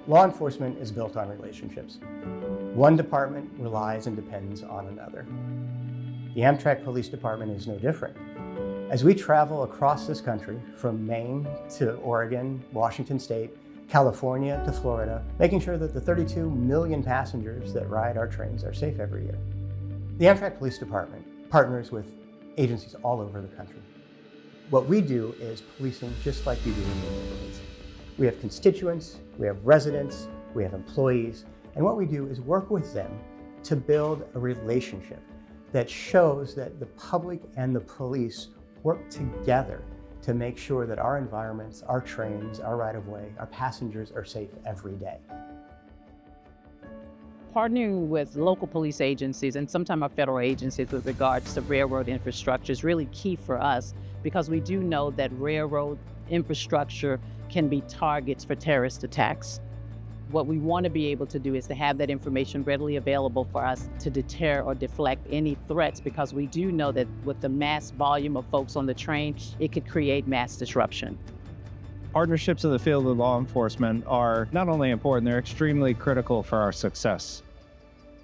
Law enforcement is built on relationships. One department relies and depends on another. The Amtrak Police Department is no different. As we travel across this country, from Maine to Oregon, Washington State, California to Florida, making sure that the 32 million passengers that ride our trains are safe every year. The Amtrak Police Department partners with agencies all over the country. What we do is policing just like we do in the neighborhoods. We have constituents, we have residents, we have employees, and what we do is work with them to build a relationship that shows that the public and the police work together to make sure that our environments, our trains, our right-of-way, our passengers are safe every day. Partnering with local police agencies and sometimes our federal agencies with regards to railroad infrastructure is really key for us because we do know that railroad infrastructure can be targets for terrorist attacks. What we want to be able to do is to have that information readily available for us to deter or deflect any threats, because we do know that with the mass volume of folks on the train, it could create mass disruption. Partnerships in the field of law enforcement are not only important, they're extremely critical for our success.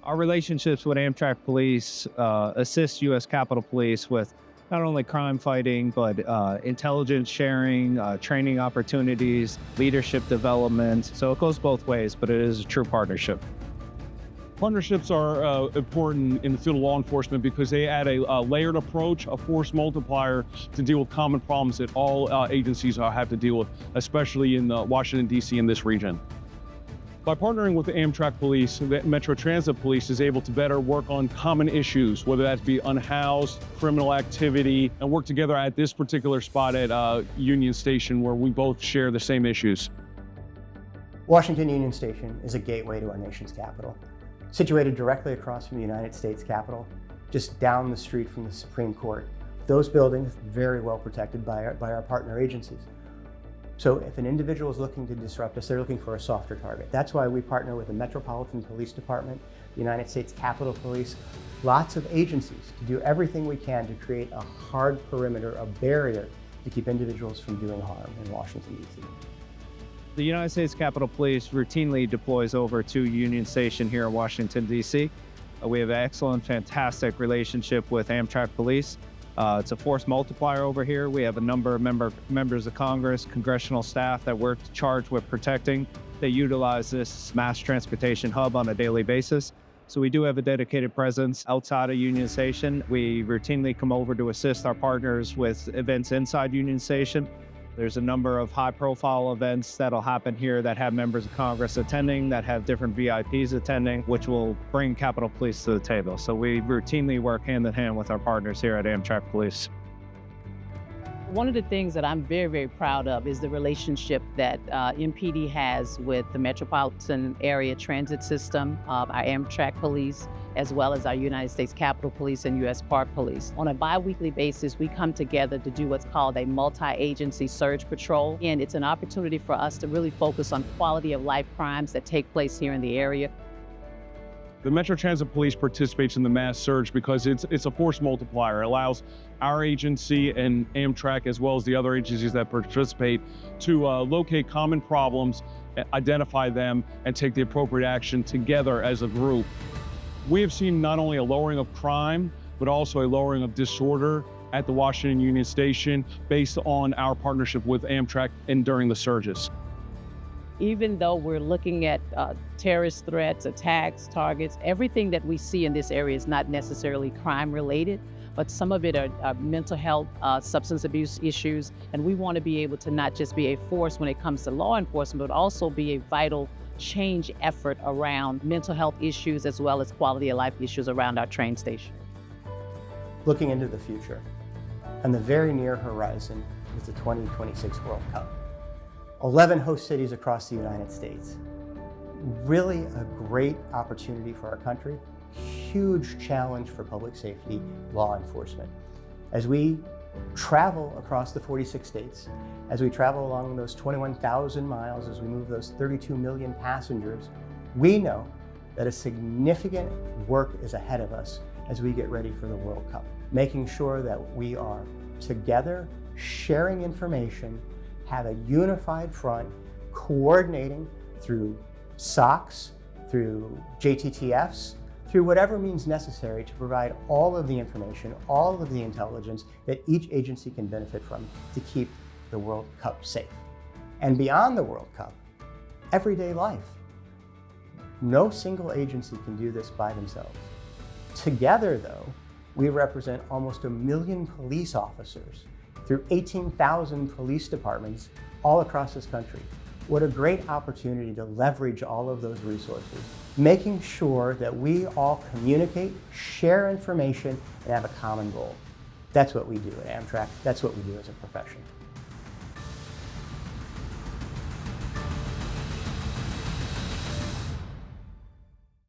Our relationships with Amtrak Police assist U.S. Capitol Police with not only crime fighting, but intelligence sharing, training opportunities, leadership development. So it goes both ways, but it is a true partnership. Partnerships are important in the field of law enforcement because they add a layered approach, a force multiplier to deal with common problems that all agencies have to deal with, especially in Washington, D.C. and this region. By partnering with the Amtrak Police, the Metro Transit Police is able to better work on common issues, whether that be unhoused, criminal activity, and work together at this particular spot at Union Station where we both share the same issues. Washington Union Station is a gateway to our nation's capital. Situated directly across from the United States Capitol, just down the street from the Supreme Court. Those buildings very well protected by our partner agencies. So if an individual is looking to disrupt us, they're looking for a softer target. That's why we partner with the Metropolitan Police Department, the United States Capitol Police, lots of agencies to do everything we can to create a hard perimeter, a barrier to keep individuals from doing harm in Washington, D.C. The United States Capitol Police routinely deploys over to Union Station here in Washington, D.C. We have an excellent, fantastic relationship with Amtrak Police. It's a force multiplier over here. We have a number of members of Congress, congressional staff that work charged with protecting. They utilize this mass transportation hub on a daily basis. So we do have a dedicated presence outside of Union Station. We routinely come over to assist our partners with events inside Union Station. There's a number of high-profile events that'll happen here that have members of Congress attending, that have different VIPs attending, which will bring Capitol Police to the table. So we routinely work hand in hand with our partners here at Amtrak Police. One of the things that I'm very, very proud of is the relationship that MPD has with the Metropolitan Area Transit System, our Amtrak Police, as well as our United States Capitol Police and U.S. Park Police. On a bi-weekly basis, we come together to do what's called a multi-agency surge patrol. And it's an opportunity for us to really focus on quality of life crimes that take place here in the area. The Metro Transit Police participates in the mass surge because it's a force multiplier. It allows our agency and Amtrak, as well as the other agencies that participate, to locate common problems, identify them, and take the appropriate action together as a group. We have seen not only a lowering of crime, but also a lowering of disorder at the Washington Union Station based on our partnership with Amtrak and during the surges. Even though we're looking at terrorist threats, attacks, targets, everything that we see in this area is not necessarily crime related, but some of it are mental health, substance abuse issues. And we want to be able to not just be a force when it comes to law enforcement, but also be a vital change effort around mental health issues as well as quality of life issues around our train station. Looking into the future, on the very near horizon is the 2026 World Cup. 11 host cities across the United States. Really a great opportunity for our country, huge challenge for public safety, law enforcement. As we travel across the 46 states, as we travel along those 21,000 miles, as we move those 32 million passengers, we know that a significant work is ahead of us as we get ready for the World Cup, making sure that we are together, sharing information, have a unified front, coordinating through SOCs, through JTTFs, through whatever means necessary to provide all of the information, all of the intelligence that each agency can benefit from to keep the World Cup safe. And beyond the World Cup, everyday life. No single agency can do this by themselves. Together, though, we represent almost 1 million police officers through 18,000 police departments all across this country. What a great opportunity to leverage all of those resources, making sure that we all communicate, share information, and have a common goal. That's what we do at Amtrak. That's what we do as a profession.